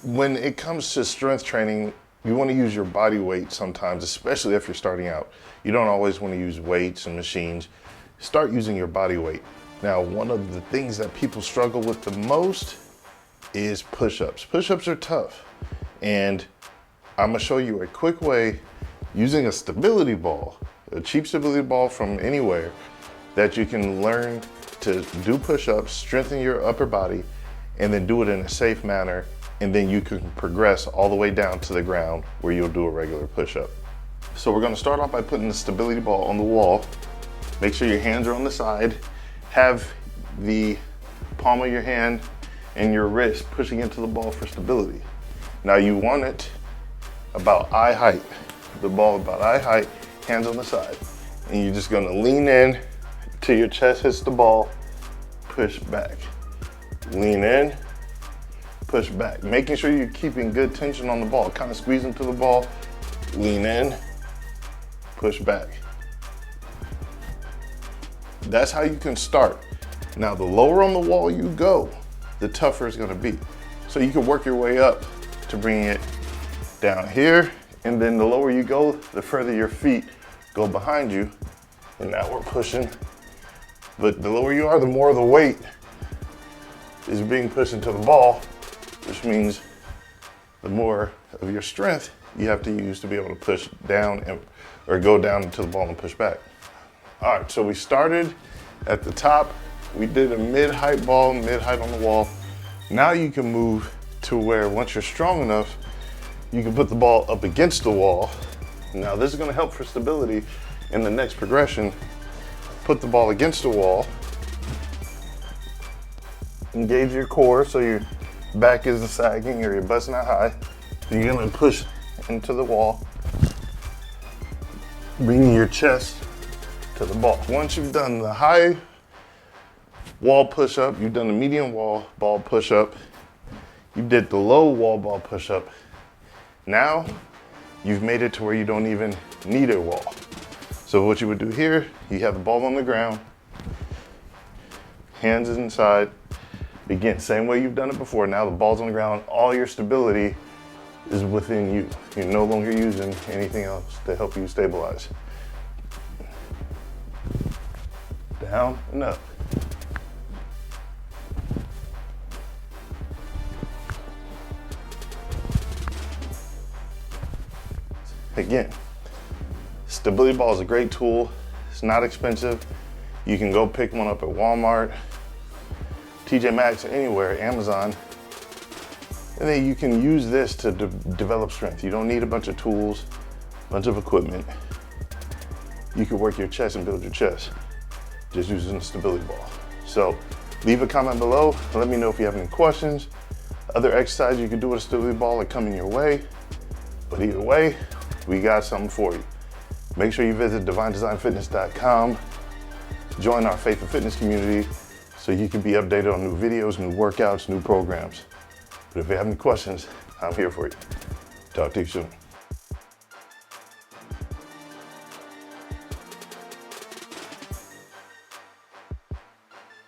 When it comes to strength training, you want to use your body weight sometimes, especially if you're starting out. You don't always want to use weights and machines. Start using your body weight. Now, one of the things that people struggle with the most is push-ups. Push-ups are tough. And I'm gonna show you a quick way using a stability ball, a cheap stability ball from anywhere, that you can learn to do push-ups, strengthen your upper body, and then do it in a safe manner. And then you can progress all the way down to the ground where you'll do a regular push-up. So we're gonna start off by putting the stability ball on the wall. Make sure your hands are on the side. Have the palm of your hand and your wrist pushing into the ball for stability. Now you want it about eye height. The ball about eye height, hands on the side. And you're just gonna lean in till your chest hits the ball, push back. Lean in, push back. Making sure you're keeping good tension on the ball. Kind of squeeze into the ball, lean in, push back. That's how you can start. Now, the lower on the wall you go, the tougher it's gonna be. So you can work your way up to bring it down here, and then the lower you go, the further your feet go behind you. And now we're pushing. But the lower you are, the more the weight is being pushed into the ball, which means the more of your strength you have to use to be able to push down or go down into the ball and push back. All right, so we started at the top. We did a mid-height ball, mid-height on the wall. Now you can move to where once you're strong enough, you can put the ball up against the wall. Now this is gonna help for stability in the next progression. Put the ball against the wall. Engage your core so your back isn't sagging or your butt's not high. You're gonna push into the wall, bringing your chest to the ball. Once you've done the high wall push-up, you've done the medium wall ball push-up, you did the low wall ball push-up, now you've made it to where you don't even need a wall. So what you would do here, you have the ball on the ground, hands inside. Again, same way you've done it before. Now the ball's on the ground, all your stability is within you. You're no longer using anything else to help you stabilize. Down and up. Again, stability ball is a great tool. It's not expensive. You can go pick one up at Walmart, TJ Maxx, anywhere, Amazon. And then you can use this to develop strength. You don't need a bunch of tools, a bunch of equipment. You can work your chest and build your chest just using the stability ball. So leave a comment below. Let me know if you have any questions. Other exercises you can do with a stability ball are coming your way. But either way, we got something for you. Make sure you visit divinedesignfitness.com. Join our faith and fitness community so you can be updated on new videos, new workouts, new programs. But if you have any questions, I'm here for you. Talk to you soon.